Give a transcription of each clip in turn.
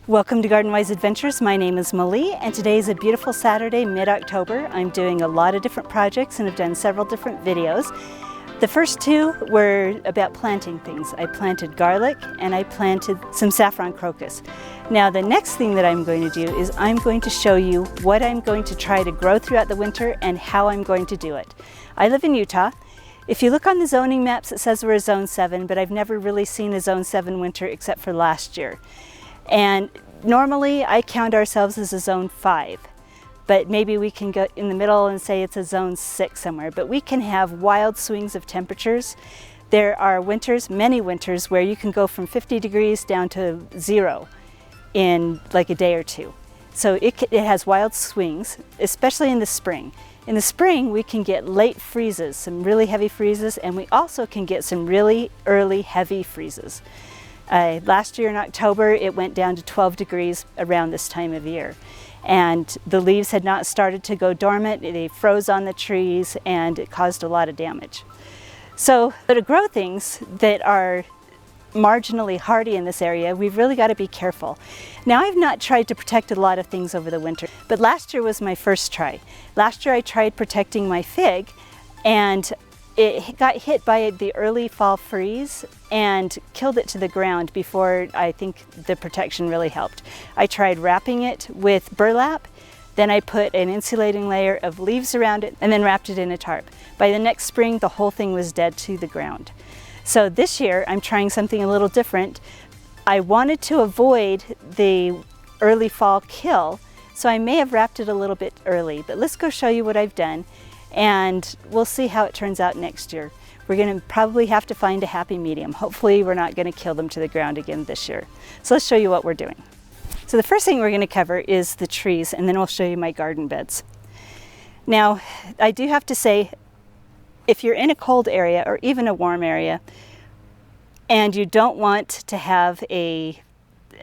Welcome to Garden Wise Adventures. My name is Molly, and today is a beautiful Saturday, mid-October. I'm doing a lot of different projects and have done several different videos. The first two were about planting things. I planted garlic and I planted some saffron crocus. Now the next thing that I'm going to do is I'm going to show you what I'm going to try to grow throughout the winter and how I'm going to do it. I live in Utah. If you look on the zoning maps, it says we're a Zone 7, but I've never really seen a Zone 7 winter except for last year. And normally I count ourselves as a Zone 5, but maybe we can go in the middle and say it's a Zone 6 somewhere. But we can have wild swings of temperatures. There are winters, many winters, where you can go from 50 degrees down to 0 in like a day or two. So it has wild swings, especially in the spring. In the spring, we can get late freezes, some really heavy freezes, and we also can get some really early heavy freezes. Last year in October, it went down to 12 degrees around this time of year. And the leaves had not started to go dormant. They froze on the trees and it caused a lot of damage. So to grow things that are marginally hardy in this area, we've really got to be careful. Now, I've not tried to protect a lot of things over the winter, but last year was my first try. Last year I tried protecting my fig, and it got hit by the early fall freeze and killed it to the ground before I think the protection really helped. I tried wrapping it with burlap, then I put an insulating layer of leaves around it and then wrapped it in a tarp. By the next spring, the whole thing was dead to the ground. So this year, I'm trying something a little different. I wanted to avoid the early fall kill, so I may have wrapped it a little bit early, but let's go show you what I've done. And we'll see how it turns out next year. We're going to probably have to find a happy medium. Hopefully we're not going to kill them to the ground again this year. So let's show you what we're doing. So the first thing we're going to cover is the trees, and then we'll show you my garden beds. Now, I do have to say, if you're in a cold area or even a warm area and you don't want to have an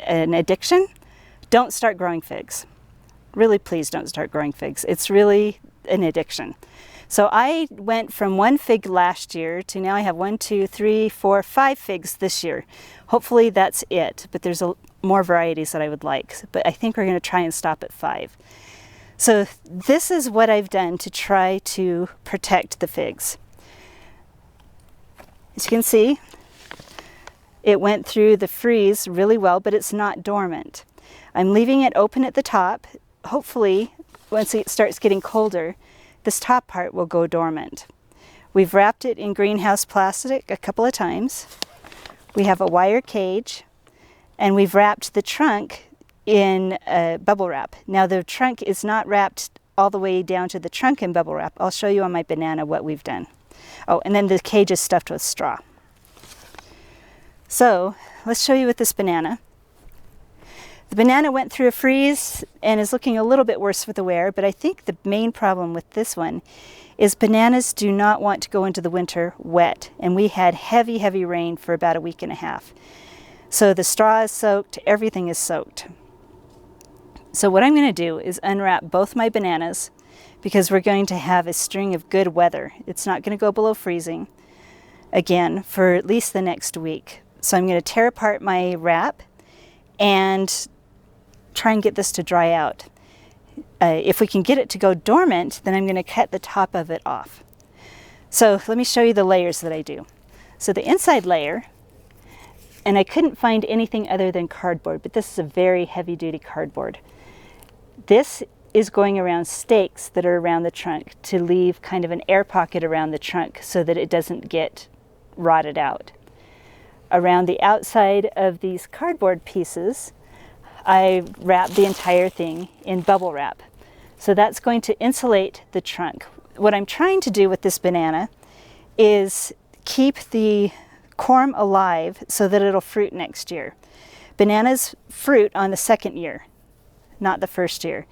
addiction, don't start growing figs. Really, please don't start growing figs. It's really an addiction. So I went from 1 fig last year to now I have 1, 2, 3, 4, 5 figs this year. Hopefully that's it, but there's more varieties that I would like. But I think we're going to try and stop at 5. So this is what I've done to try to protect the figs. As you can see, it went through the freeze really well, but it's not dormant. I'm leaving it open at the top. Hopefully, once it starts getting colder, this top part will go dormant. We've wrapped it in greenhouse plastic a couple of times. We have a wire cage, and we've wrapped the trunk in bubble wrap. Now the trunk is not wrapped all the way down to the trunk in bubble wrap. I'll show you on my banana what we've done. Oh, and then the cage is stuffed with straw. So let's show you with this banana. The banana went through a freeze and is looking a little bit worse for the wear, but I think the main problem with this one is bananas do not want to go into the winter wet, and we had heavy, heavy rain for about a week and a half. So the straw is soaked, everything is soaked. So what I'm going to do is unwrap both my bananas because we're going to have a string of good weather. It's not going to go below freezing again for at least the next week. So I'm going to tear apart my wrap and try and get this to dry out. If we can get it to go dormant, then I'm going to cut the top of it off. So let me show you the layers that I do. So the inside layer, and I couldn't find anything other than cardboard, but this is a very heavy-duty cardboard. This is going around stakes that are around the trunk to leave kind of an air pocket around the trunk so that it doesn't get rotted out. Around the outside of these cardboard pieces, I wrap the entire thing in bubble wrap. So that's going to insulate the trunk. What I'm trying to do with this banana is keep the corm alive so that it'll fruit next year. Bananas fruit on the second year, not the first year.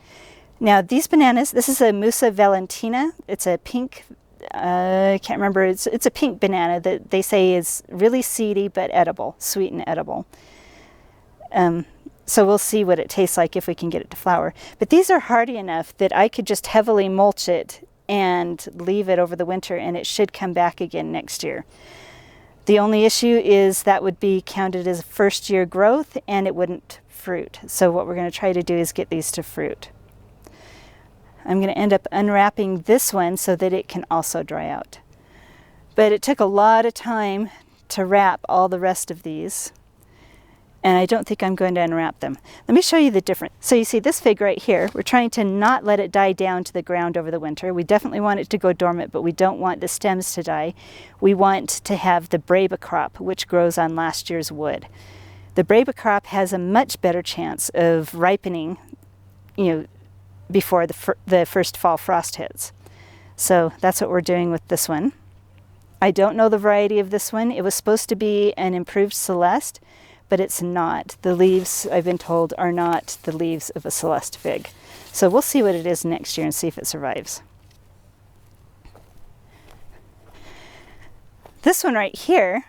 Now these bananas, this is a Musa valentina. It's a pink, I can't remember, it's a pink banana that they say is really seedy but edible, sweet and edible. So we'll see what it tastes like if we can get it to flower. But these are hardy enough that I could just heavily mulch it and leave it over the winter, and it should come back again next year. The only issue is that would be counted as first year growth, and it wouldn't fruit. So what we're going to try to do is get these to fruit. I'm going to end up unwrapping this one so that it can also dry out. But it took a lot of time to wrap all the rest of these, and I don't think I'm going to unwrap them. Let me show you the difference. So you see this fig right here, we're trying to not let it die down to the ground over the winter. We definitely want it to go dormant, but we don't want the stems to die. We want to have the brava crop, which grows on last year's wood. The brava crop has a much better chance of ripening, before the first fall frost hits. So that's what we're doing with this one. I don't know the variety of this one. It was supposed to be an improved Celeste, but it's not. The leaves, I've been told, are not the leaves of a Celeste fig. So we'll see what it is next year and see if it survives. This one right here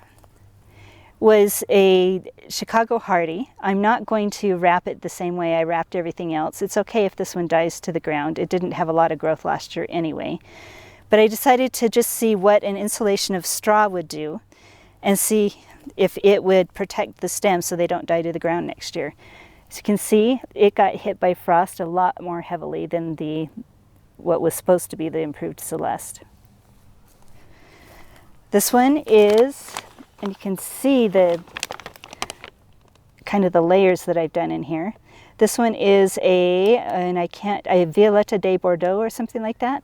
was a Chicago Hardy. I'm not going to wrap it the same way I wrapped everything else. It's okay if this one dies to the ground. It didn't have a lot of growth last year anyway. But I decided to just see what an insulation of straw would do and see if it would protect the stems so they don't die to the ground next year. As you can see, it got hit by frost a lot more heavily than what was supposed to be the improved Celeste. This one is, and you can see the kind of the layers that I've done in here. This one is a Violetta de Bordeaux or something like that.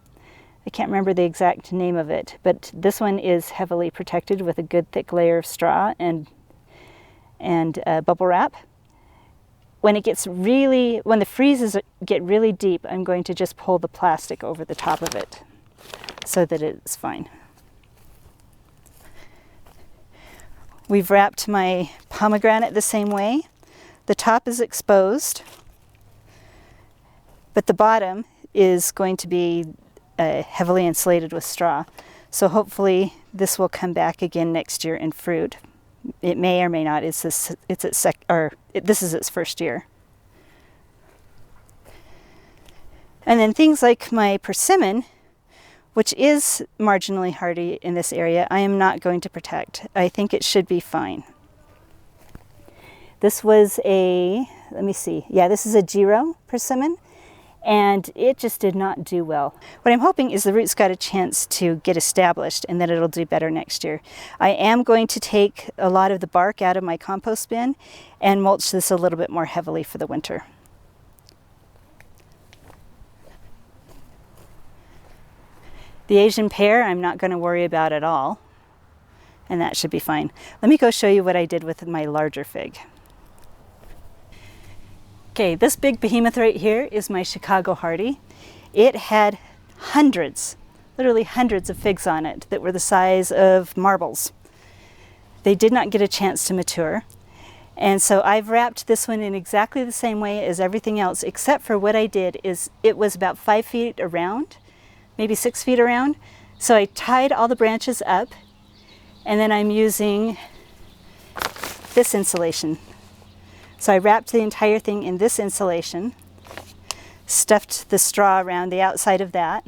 I can't remember the exact name of it, but this one is heavily protected with a good thick layer of straw and bubble wrap. When the freezes get really deep, I'm going to just pull the plastic over the top of it so that it's fine. We've wrapped my pomegranate the same way. The top is exposed, but the bottom is going to be heavily insulated with straw. So hopefully this will come back again next year in fruit. It may or may not. This is its first year. And then things like my persimmon, which is marginally hardy in this area, I am not going to protect. I think it should be fine. This was this is a Giro persimmon, and it just did not do well. What I'm hoping is the roots got a chance to get established and that it'll do better next year. I am going to take a lot of the bark out of my compost bin and mulch this a little bit more heavily for the winter. The Asian pear I'm not going to worry about at all, and that should be fine. Let me go show you what I did with my larger fig. Okay, this big behemoth right here is my Chicago Hardy. It had literally hundreds of figs on it that were the size of marbles. They did not get a chance to mature. And so I've wrapped this one in exactly the same way as everything else, except for what I did is it was about 5 feet around, maybe 6 feet around. So I tied all the branches up, and then I'm using this insulation. So I wrapped the entire thing in this insulation, stuffed the straw around the outside of that,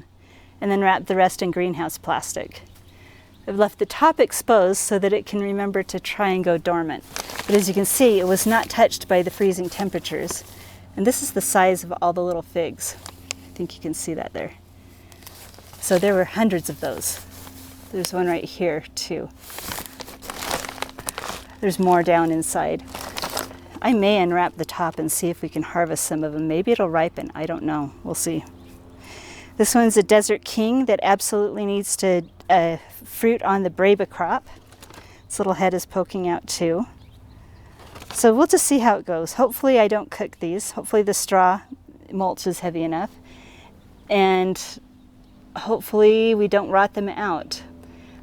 and then wrapped the rest in greenhouse plastic. I've left the top exposed so that it can remember to try and go dormant. But as you can see, it was not touched by the freezing temperatures. And this is the size of all the little figs. I think you can see that there. So there were hundreds of those. There's one right here too. There's more down inside. I may unwrap the top and see if we can harvest some of them. Maybe it'll ripen. I don't know. We'll see. This one's a Desert King that absolutely needs to fruit on the brava crop. Its little head is poking out too. So we'll just see how it goes. Hopefully I don't cook these. Hopefully the straw mulch is heavy enough. And hopefully we don't rot them out.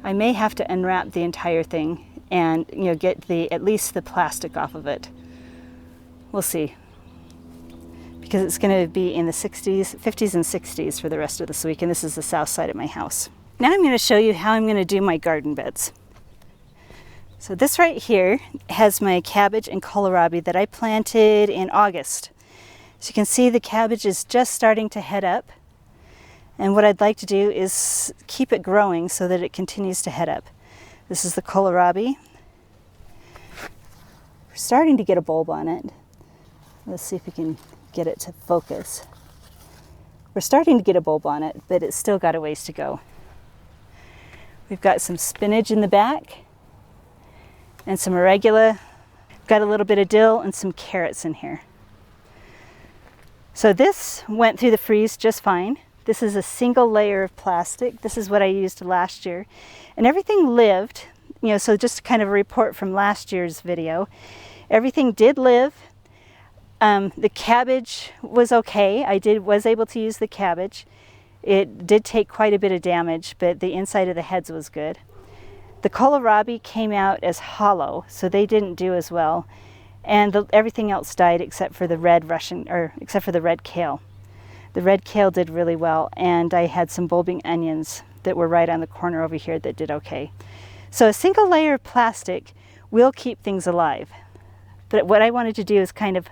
I may have to unwrap the entire thing and get at least the plastic off of it. We'll see, because it's going to be in the 50s and 60s for the rest of this week, and this is the south side of my house. Now I'm going to show you how I'm going to do my garden beds. So this right here has my cabbage and kohlrabi that I planted in August. So you can see the cabbage is just starting to head up, and what I'd like to do is keep it growing so that it continues to head up. This is the kohlrabi. We're starting to get a bulb on it. Let's see if we can get it to focus. We're starting to get a bulb on it, but it's still got a ways to go. We've got some spinach in the back and some arugula. Got a little bit of dill and some carrots in here. So this went through the freeze just fine. This is a single layer of plastic. This is what I used last year. And everything lived, so just kind of a report from last year's video. Everything did live. The cabbage was okay. I was able to use the cabbage. It did take quite a bit of damage, but the inside of the heads was good. The kohlrabi came out as hollow, so they didn't do as well. And everything else died except for the red kale. The red kale did really well, and I had some bulbing onions that were right on the corner over here that did okay. So a single layer of plastic will keep things alive. But what I wanted to do is kind of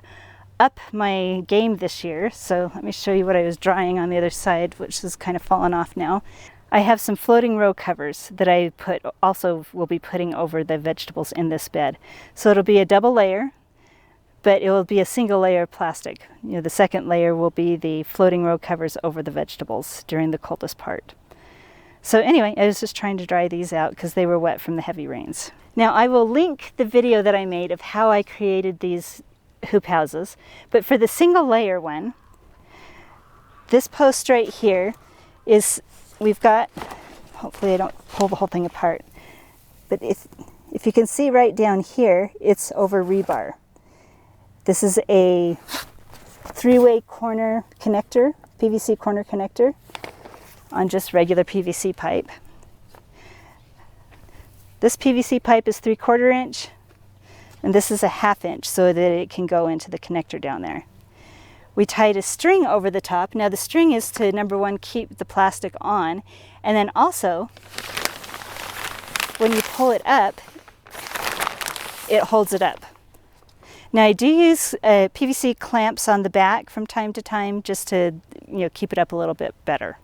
up my game this year. So let me show you what I was drying on the other side, which is kind of fallen off now. I have some floating row covers that I will be putting over the vegetables in this bed. So it'll be a double layer, but it will be a single layer of plastic. The second layer will be the floating row covers over the vegetables during the coldest part. So anyway, I was just trying to dry these out because they were wet from the heavy rains. Now I will link the video that I made of how I created these hoop houses, but for the single layer one, this post right here is, we've got, hopefully I don't pull the whole thing apart, but if you can see right down here, it's over rebar. This is a 3-way corner connector, PVC corner connector on just regular PVC pipe. This PVC pipe is 3/4 inch, and this is a 1/2 inch so that it can go into the connector down there. We tied a string over the top. Now the string is to, number one, keep the plastic on, and then also, when you pull it up, it holds it up. Now I do use PVC clamps on the back from time to time just to keep it up a little bit better.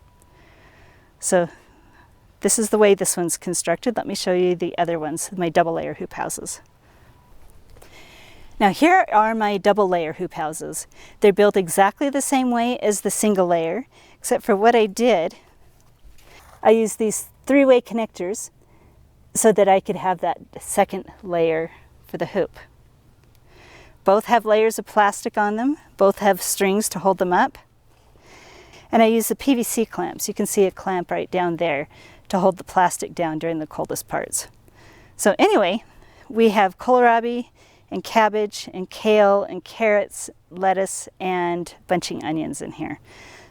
So this is the way this one's constructed. Let me show you the other ones, my double layer hoop houses. Now here are my double layer hoop houses. They're built exactly the same way as the single layer, except for what I did, I used these 3-way connectors so that I could have that second layer for the hoop. Both have layers of plastic on them, both have strings to hold them up. And I use the PVC clamps. You can see a clamp right down there to hold the plastic down during the coldest parts. So anyway, we have kohlrabi and cabbage and kale and carrots, lettuce, and bunching onions in here.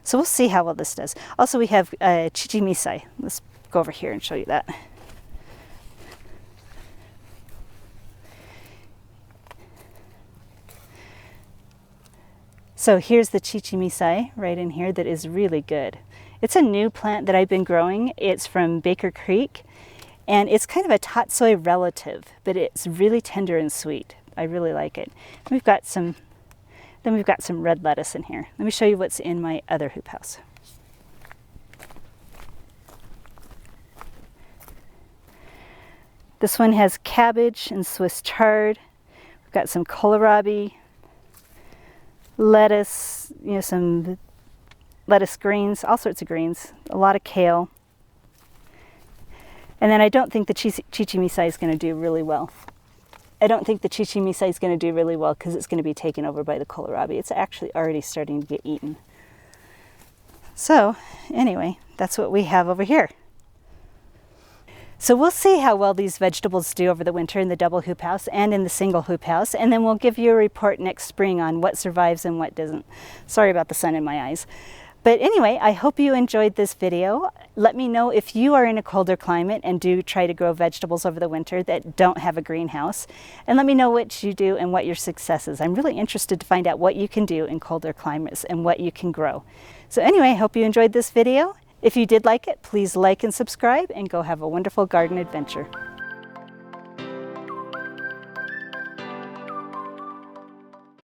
So we'll see how well this does. Also we have chichimisai. Let's go over here and show you that. So here's the chichimisai right in here that is really good. It's a new plant that I've been growing. It's from Baker Creek, and it's kind of a tatsoi relative, but it's really tender and sweet. I really like it. We've got some red lettuce in here. Let me show you what's in my other hoop house. This one has cabbage and Swiss chard. We've got some kohlrabi, lettuce, some lettuce greens, all sorts of greens, a lot of kale. And then I don't think the chichimisai is going to do really well. I don't think the chichimisai is going to do really well because it's going to be taken over by the kohlrabi. It's actually already starting to get eaten. So anyway, that's what we have over here. So we'll see how well these vegetables do over the winter in the double hoop house and in the single hoop house, and then we'll give you a report next spring on what survives and what doesn't. Sorry about the sun in my eyes. But anyway, I hope you enjoyed this video. Let me know if you are in a colder climate and do try to grow vegetables over the winter that don't have a greenhouse. And let me know what you do and what your success is. I'm really interested to find out what you can do in colder climates and what you can grow. So anyway, I hope you enjoyed this video. If you did like it, please like and subscribe and go have a wonderful garden adventure.